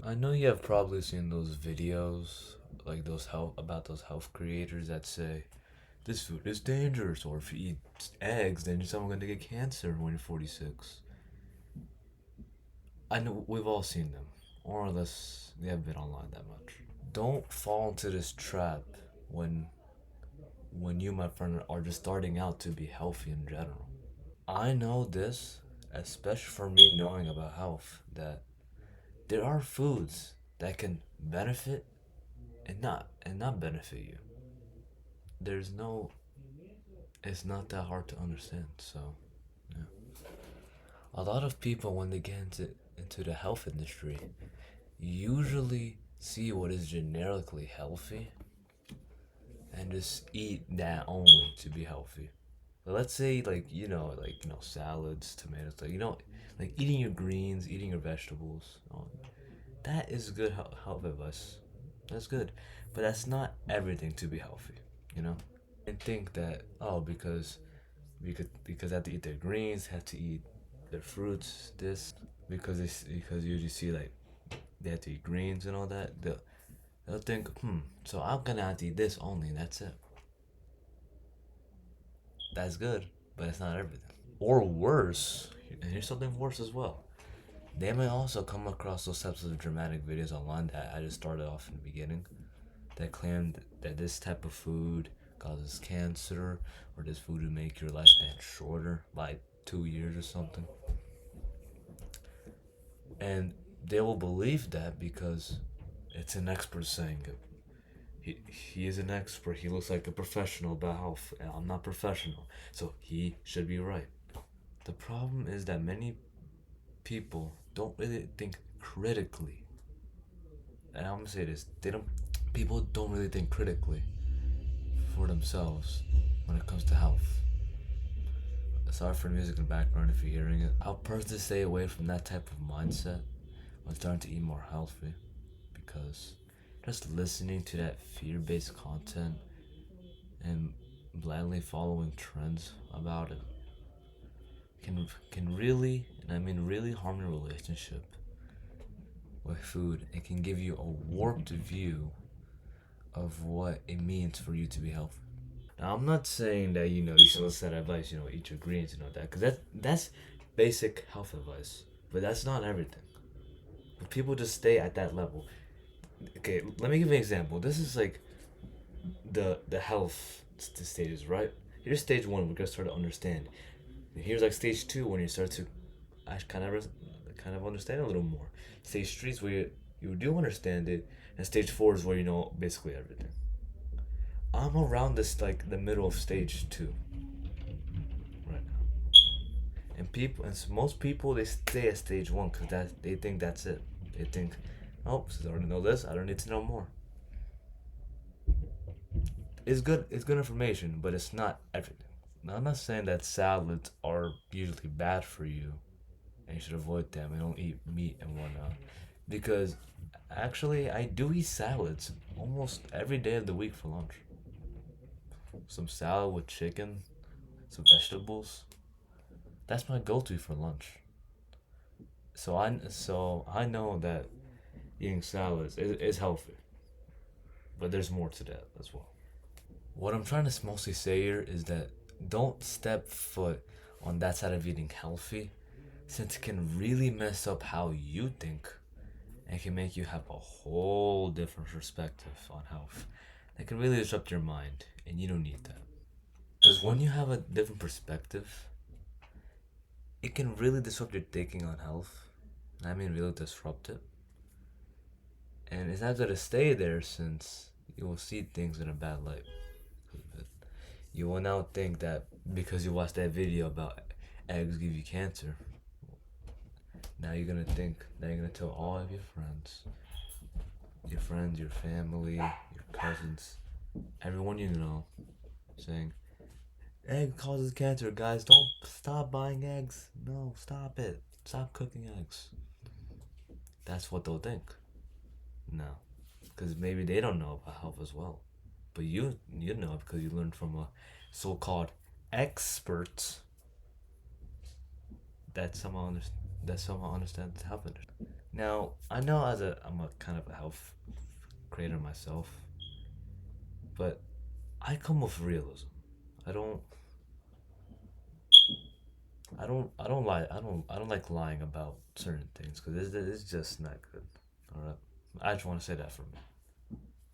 I know you have probably seen those videos, like those health creators that say this food is dangerous, or if you eat eggs, then you're someone gonna get cancer when you're 46. I know we've all seen them, more or less. They haven't been online that much. Don't fall into this trap when you, my friend, are just starting out to be healthy in general. I know this, especially for me knowing about health, that there are foods that can benefit and not benefit you. There's no It's not that hard to understand. So, yeah. A lot of people when they get into the health industry usually see what is generically healthy and just eat that only to be healthy. But let's say salads, tomatoes, like eating your greens, eating your vegetables. That is good health advice. That's good, but that's not everything to be healthy. You know, and think that because they have to eat their greens, have to eat their fruits. This because you usually see like they have to eat greens and all that. They'll think, so I'm gonna have to eat this only, and that's it. That's good, but it's not everything. Or worse, and here's something worse as well. They may also come across those types of dramatic videos online that I just started off in the beginning that claimed that this type of food causes cancer, or this food will make your lifespan shorter by 2 years or something. And they will believe that because it's an expert saying it. He is an expert. He looks like a professional about health. And I'm not professional, so he should be right. The problem is that many people don't really think critically. And I'm gonna say this: they don't. People don't really think critically for themselves when it comes to health. Sorry for the music in the background if you're hearing it. I'll personally stay away from that type of mindset when starting to eat more healthy because just listening to that fear-based content and blindly following trends about it can really, and I mean really, harm your relationship with food. It can give you a warped view of what it means for you to be healthy. Now, I'm not saying that you should listen to that advice, eat your greens and all that, because that's basic health advice, but that's not everything. But people just stay at that level. Okay, let me give you an example. This is like the health stages, right? Here's stage one. We're gonna start to understand. And here's like stage two when you start to kind of understand a little more. Stage three is where you do understand it, and stage four is where you know basically everything. I'm around this like the middle of stage two right now, and most people they stay at stage one because they think that's it. They think, oh, since I already know this, I don't need to know more. It's good. It's good information, but it's not everything. Now, I'm not saying that salads are usually bad for you and you should avoid them and don't eat meat and whatnot. Because actually, I do eat salads almost every day of the week for lunch. Some salad with chicken, some vegetables. That's my go-to for lunch. So I know that eating salads is healthy, but there's more to that as well. What I'm trying to mostly say here is that don't step foot on that side of eating healthy, since it can really mess up how you think and can make you have a whole different perspective on health. That can really disrupt your mind, and you don't need that. Because when you have a different perspective, it can really disrupt your thinking on health. I mean, really disrupt it. And it's not going to stay there since you will see things in a bad light. You will now think that because you watched that video about eggs give you cancer, now you're gonna tell all of your friends, your family, your cousins, everyone you know, saying, egg causes cancer, guys, don't stop buying eggs. No, stop it. Stop cooking eggs. That's what they'll think. No. Because maybe they don't know about health as well. But you know because you learned from a so called expert that somehow understands health industry. Now I know I'm a kind of a health creator myself, but I come with realism. I don't I don't lie. I don't like lying about certain things because it's just not good. All right. I just want to say that for me.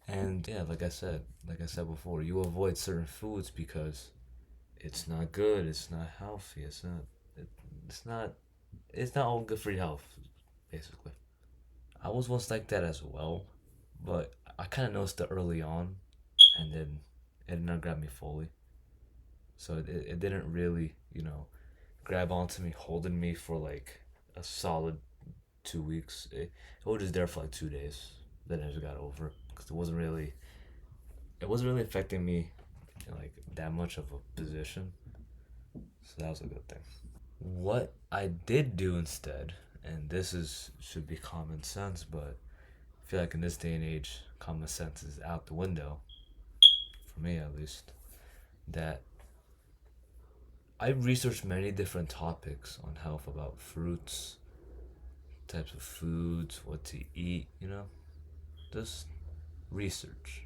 And yeah, like I said before, you avoid certain foods because it's not good. It's not healthy. It, it's not. It's not all good for your health, basically. I was once like that as well, but I kind of noticed it early on, and then it did not grab me fully. So it didn't really, grab onto me, holding me for like a solid 2 weeks. It was just there for like 2 days. Then I just got over it because it wasn't really affecting me in like that much of a position. So that was a good thing. What I did do instead, and this is should be common sense, but I feel like in this day and age, common sense is out the window for me at least. That I researched many different topics on health about fruits, types of foods, what to eat. Just research.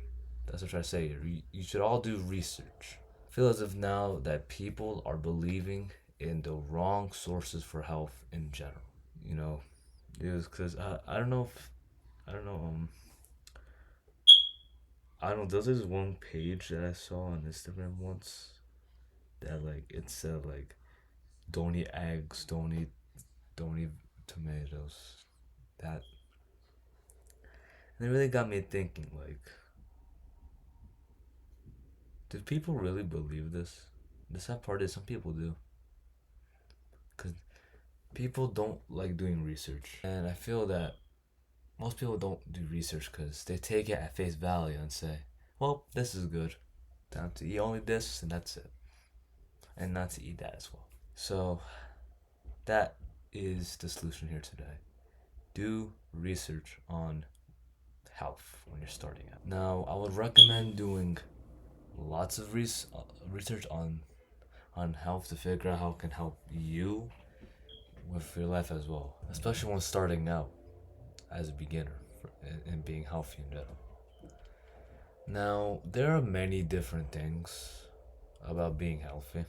That's what I try to say here. You should all do research. I feel as if now that people are believing in the wrong sources for health in general. You know, it was because I don't know if I don't know I don't know. There's this one page that I saw on Instagram once that like it said like don't eat eggs, don't eat tomatoes. That and it really got me thinking like, do people really believe this? The sad part is some people do, because people don't like doing research, and I feel that most people don't do research because they take it at face value and say, "Well, this is good. Time to eat only this, and that's it, and not to eat that as well." So that is the solution here today. Do research on health when you're starting out. Now, I would recommend doing lots of research on health to figure out how it can help you with your life as well, especially when starting out as a beginner and being healthy in general. Now, there are many different things about being healthy,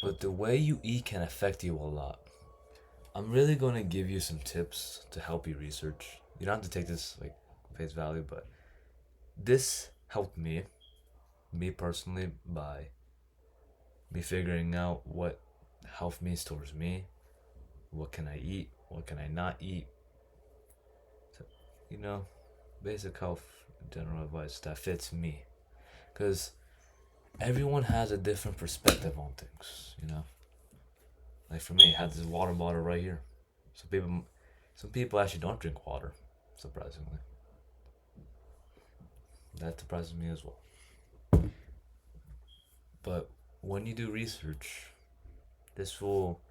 but the way you eat can affect you a lot. I'm really going to give you some tips to help you research. You don't have to take this like face value, but this helped me personally, by me figuring out what health means towards me, what can I eat, what can I not eat. So, you know, basic health general advice that fits me. Because everyone has a different perspective on things. Like for me, I have this water bottle right here. Some people, some people actually don't drink water, surprisingly. That surprises me as well. But when you do research, this will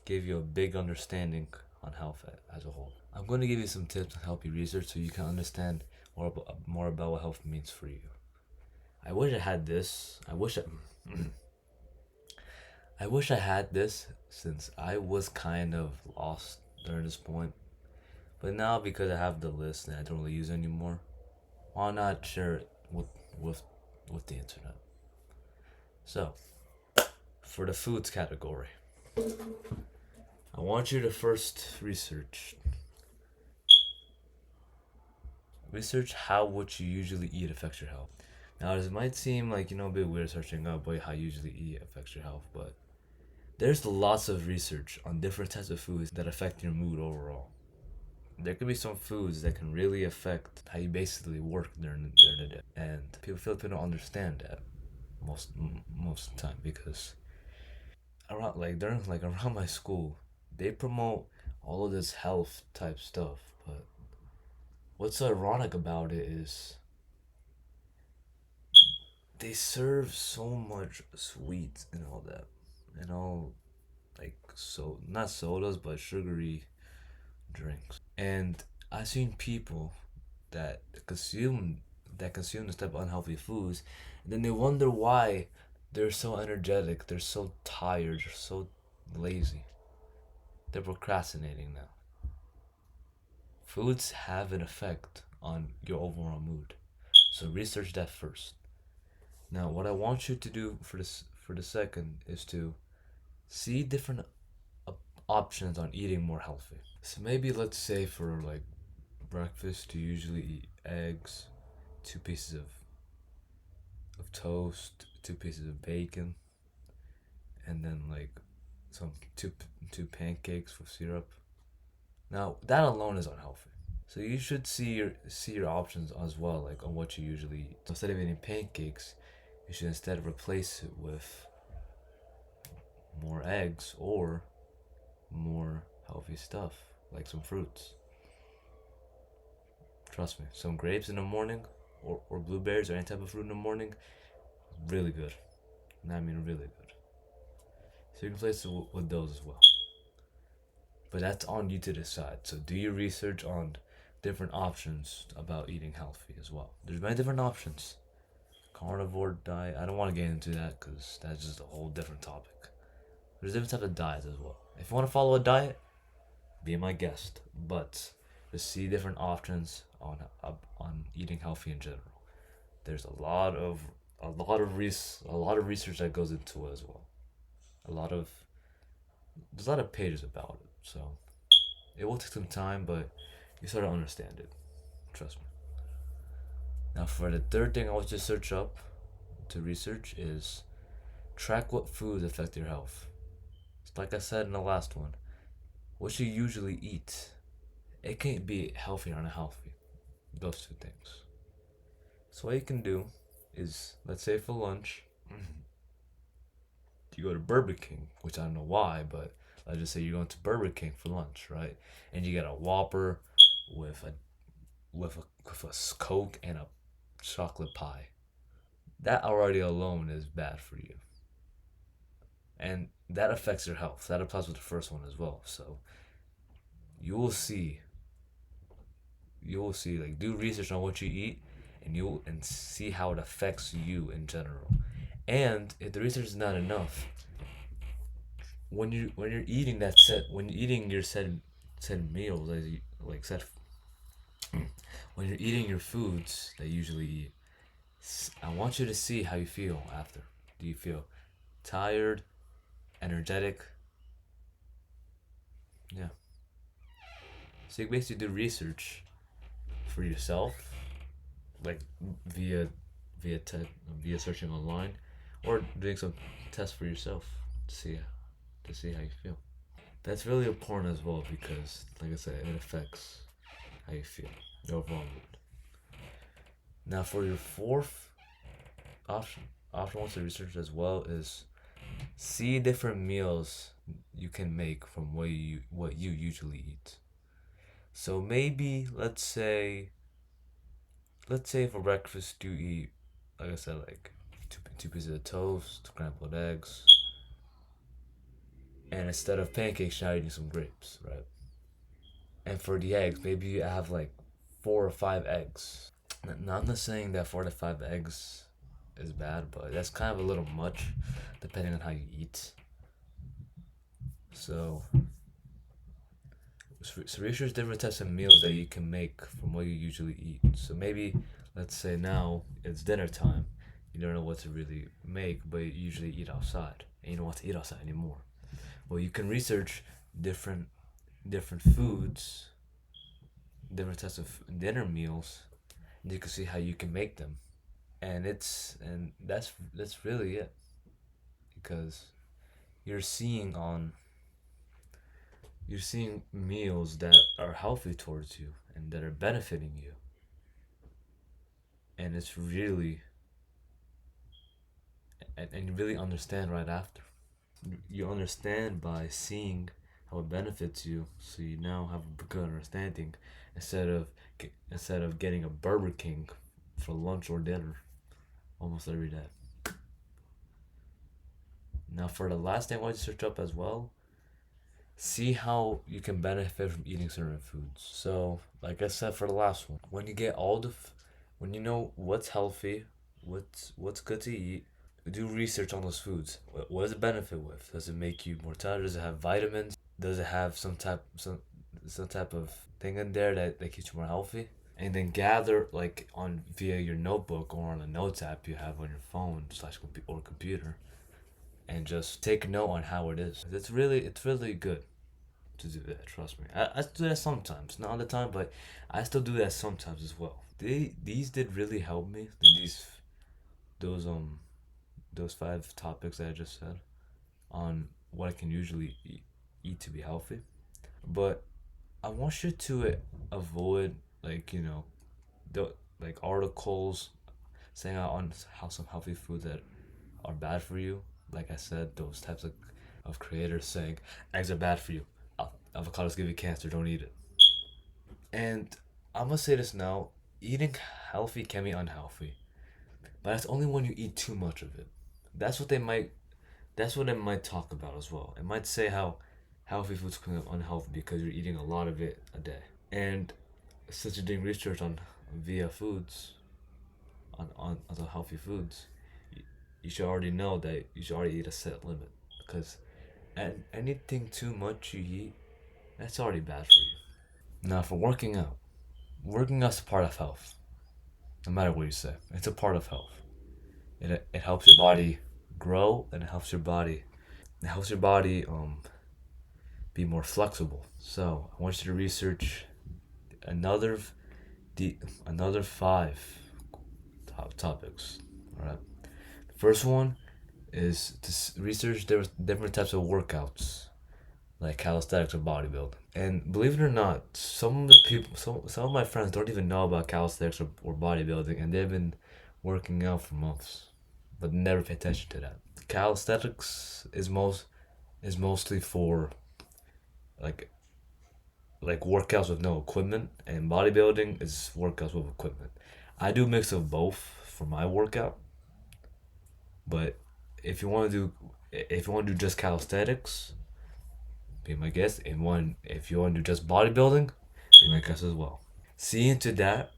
give you a big understanding on health as a whole. I'm going to give you some tips to help you research so you can understand more about what health means for you. I wish I had this. I wish I had this since I was kind of lost during this point. But now because I have the list and I don't really use it anymore, why not share it with with the internet? So, for the foods category, I want you to first research how what you usually eat affects your health. Now, this might seem like a bit weird searching up what how you usually eat affects your health, but there's lots of research on different types of foods that affect your mood overall. There could be some foods that can really affect how you basically work during the day, and people feel people don't understand that most of the time because around my school, they promote all of this health type stuff, but what's so ironic about it is they serve so much sweets and all that, and all like so not sodas but sugary drinks. And I've seen people that consume this type of unhealthy foods, and then they wonder why they're so energetic, they're so tired, they're so lazy. They're procrastinating now. Foods have an effect on your overall mood. So research that first. Now, what I want you to do for the second is to see different op- options on eating more healthy. So maybe let's say for like breakfast, you usually eat eggs, two pieces of toast, two pieces of bacon, and then like some two pancakes with syrup. Now that alone is unhealthy. So you should see your options as well, like on what you usually eat. So instead of eating pancakes, you should instead replace it with more eggs or more healthy stuff, like some fruits. Trust me, some grapes in the morning, or blueberries or any type of fruit in the morning, really good. And I mean really good. So you can replace it with those as well. But that's on you to decide. So do your research on different options about eating healthy as well. There's many different options. Carnivore diet. I don't want to get into that because that's just a whole different topic. There's different types of diets as well. If you want to follow a diet, be my guest. But just see different options on eating healthy in general. There's a lot of research that goes into it as well. A lot of there's a lot of pages about it. So it will take some time, but you sort of understand it. Trust me. Now, for the third thing I want you to search up to research is track what foods affect your health. It's like I said in the last one, what you usually eat. It can't be healthy or unhealthy. Those two things. So what you can do is, let's say for lunch, you go to Burger King, which I don't know why, but let's just say you're going to Burger King for lunch, right? And you get a Whopper with a Coke and a chocolate pie. That already alone is bad for you, and that affects your health. That applies with the first one as well. So you will see, like do research on what you eat, and see how it affects you in general. And if the research is not enough, when you're eating when you're eating your said meals, as you like said, when you're eating your foods that you usually eat, I want you to see how you feel after. Do you feel tired, energetic? Yeah. So you basically do research for yourself, like via via te- via searching online, or doing some tests for yourself to see how you feel. That's really important as well because, like I said, it affects how you feel, your overall mood. Now, for your fourth option, wants to research as well is see different meals you can make from what you usually eat. So maybe let's say for breakfast you eat, like I said, like two pieces of toast, scrambled eggs, and instead of pancakes, you're eating some grapes, right? And for the eggs, maybe you have like 4 or 5 eggs. Now, I'm not saying that 4 to 5 eggs is bad, but that's kind of a little much, depending on how you eat. So, research different types of meals that you can make from what you usually eat. So maybe, let's say now it's dinner time. You don't know what to really make, but you usually eat outside, and you don't want to eat outside anymore. Well, you can research different foods, different types of dinner meals, and you can see how you can make them. And that's really it, because you're seeing on you're seeing meals that are healthy towards you and that are benefiting you, and it's really and you really understand right after. You understand by seeing how it benefits you, so you now have a good understanding instead of getting a Burger King for lunch or dinner almost every day. Now, for the last thing I want you to search up as well, see how you can benefit from eating certain foods. So, like I said for the last one, when you get when you know what's healthy, what's good to eat, do research on those foods. What does it benefit with? Does it make you more tired? Does it have vitamins? Does it have some some type of thing in there that keeps you more healthy, and then gather like on via your notebook or on a notes app you have on your phone slash or computer, and just take note on how it is. It's really good to do that. Trust me. I do that sometimes, not all the time, but I still do that sometimes as well. These did really help me. Those those five topics that I just said on what I can usually eat to be healthy. But I want you to avoid like the like articles saying on how some healthy foods that are bad for you. Like I said, those types of creators saying eggs are bad for you, avocados give you cancer, don't eat it. And I'm gonna say this now: eating healthy can be unhealthy, but that's only when you eat too much of it. That's what they might. That's what it might talk about as well. It might say how healthy foods can be unhealthy because you're eating a lot of it a day. And since you're doing research on via foods, on the healthy foods, you should already know that you should already eat a set limit because anything too much you eat, that's already bad for you. Now, for working out's a part of health. No matter what you say, it's a part of health. It helps your body grow, and it helps your body be more flexible. So I want you to research another the another five topics. All right. The first one is to research different types of workouts like calisthenics or bodybuilding. And believe it or not, some of the people, some of my friends don't even know about calisthenics or bodybuilding, and they've been working out for months, but never pay attention to that. Calisthenics is mostly for like workouts with no equipment, and bodybuilding is workouts with equipment. I do mix of both for my workout, but if you want to do if you want to do just calisthenics, be my guest. And one, if you want to do just bodybuilding, be my guest as well. See into that.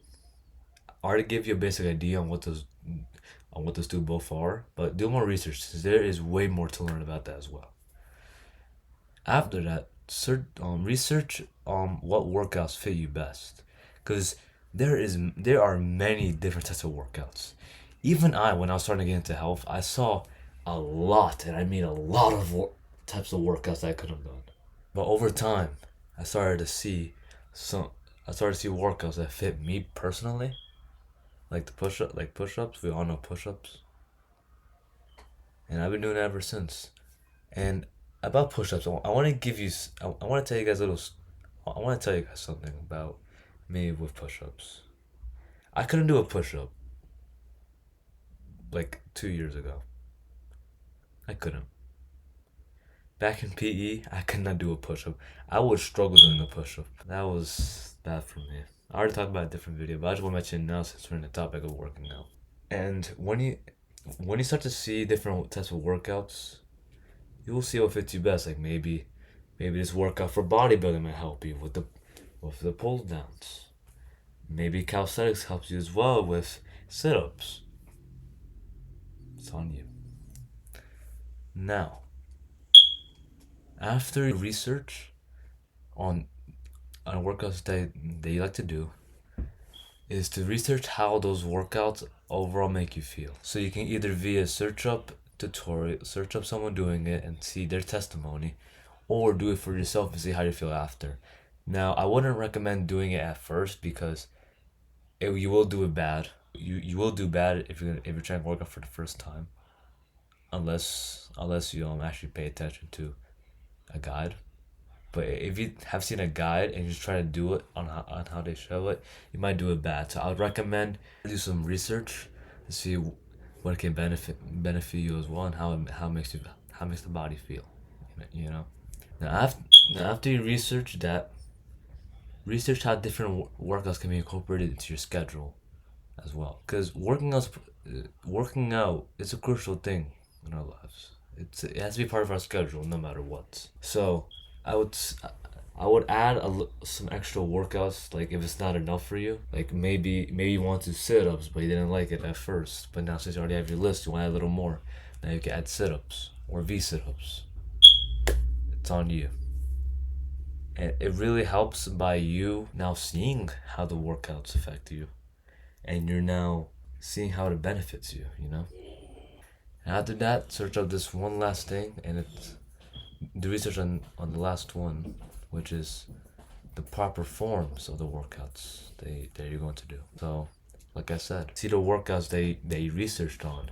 I already give you a basic idea on what those two both are, but do more research since there is way more to learn about that as well. After that, research what workouts fit you best, because there are many different types of workouts. Even when I was starting to get into health, I saw a lot, and I mean a lot of types of workouts I could have done. But over time, I started to see some. I started to see workouts that fit me personally, like push ups. We all know push ups, and I've been doing it ever since. And about push ups, I want to give you. I want to tell you guys a little. I want to tell you guys something about me with push ups. I couldn't do a push up like 2 years ago. I couldn't. Back in PE, I could not do a push up. I would struggle doing a push up. That was bad for me. I already talked about a different video, but I just want to mention it now since we're in the topic of working out. And when you start to see different types of workouts, you will see what fits you best. Like maybe this workout for bodybuilding might help you with the pull downs. Maybe calisthenics helps you as well with sit ups. It's on you. Now, after research on workouts that you like to do, is to research how those workouts overall make you feel. So you can either via search up someone doing it and see their testimony, or do it for yourself and see how you feel after. Now, I wouldn't recommend doing it at first because you will do it bad. You will do bad if you're trying to work out for the first time, unless you actually pay attention to a guide. But if you have seen a guide and you just try to do it on how they show it, you might do it bad. So I would recommend do some research to see what can benefit you as well, and how it makes the body feel. You know. Now after you research that, research how different workouts can be incorporated into your schedule as well. Because working out is a crucial thing in our lives. It has to be part of our schedule no matter what. So I would I would add some extra workouts, like if it's not enough for you. Like maybe you want to sit ups, but you didn't like it at first. But now since you already have your list, you want to add a little more. Now you can add sit ups or V sit ups. It's on you. And it really helps by you now seeing how the workouts affect you. And you're now seeing how it benefits you, you know? And after that, search up this one last thing and it's do research on the last one, which is the proper forms of the workouts that you're going to do. So, like I said, see the workouts they researched on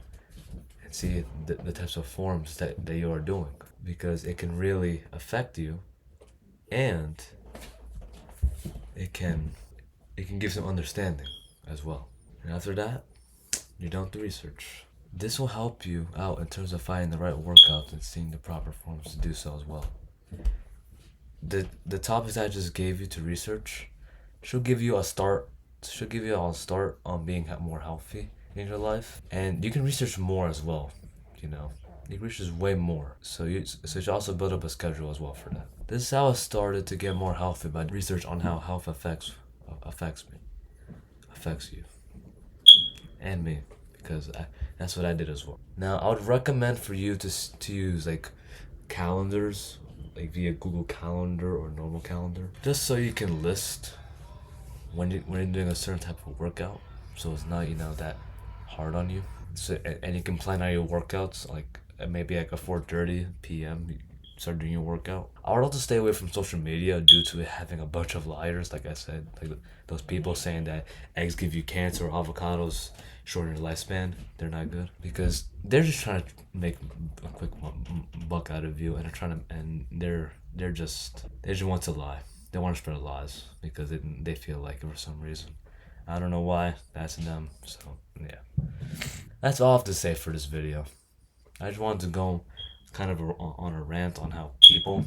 and see the types of forms that you are doing because it can really affect you and it can it can give some understanding as well. And after that, you're done with the research. This will help you out in terms of finding the right workout and seeing the proper forms to do so as well. The topics I just gave you to research should give you a start on being more healthy in your life. And you can research more as well, you know. You can research way more. So you should also build up a schedule as well for that. This is how I started to get more healthy by research on how health affects me. Affects you. And me. Because that's what I did as well. Now I would recommend for you to use like calendars like via Google Calendar or normal calendar, just so you can list when you're doing a certain type of workout, so it's not that hard on you. So and you can plan out your workouts like maybe like a 4:30 p.m. you start doing your workout. I would also stay away from social media due to it having a bunch of liars, like I said, like those people saying that eggs give you cancer or avocados shorten your lifespan. They're not good because they're just trying to make a quick buck out of you, and they're just they just want to lie. They want to spread lies because they feel like it for some reason. I don't know why. That's them. So yeah, that's all I have to say for this video. I just wanted to go kind of on a rant on how people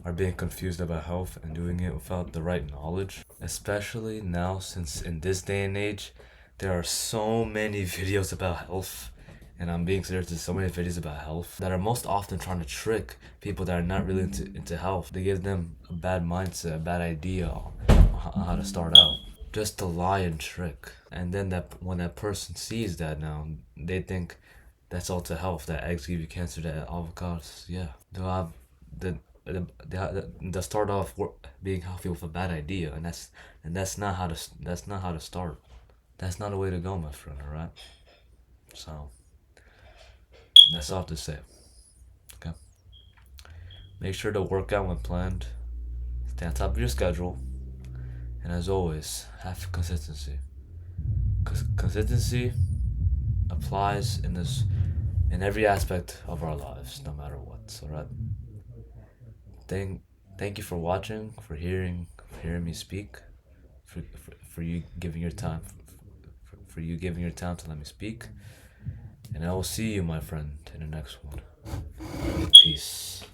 are being confused about health and doing it without the right knowledge. Especially now, since in this day and age, there are so many videos about health, and I'm being serious, there's so many videos about health that are most often trying to trick people that are not really into health. They give them a bad mindset, a bad idea on how to start out. Just to lie and trick. And then that when that person sees that now, they think that's all to health, that eggs give you cancer, that avocados, yeah. They'll have they start off being healthy with a bad idea, and that's not how to start. That's not a way to go, my friend. All right. So that's all I have to say. Okay. Make sure to work out when planned. Stay on top of your schedule, and as always, have consistency. Consistency applies in every aspect of our lives, no matter what. All right. Thank you for watching, for hearing me speak, for you giving your time, for you giving your time to let me speak. And I will see you, my friend, in the next one. Peace.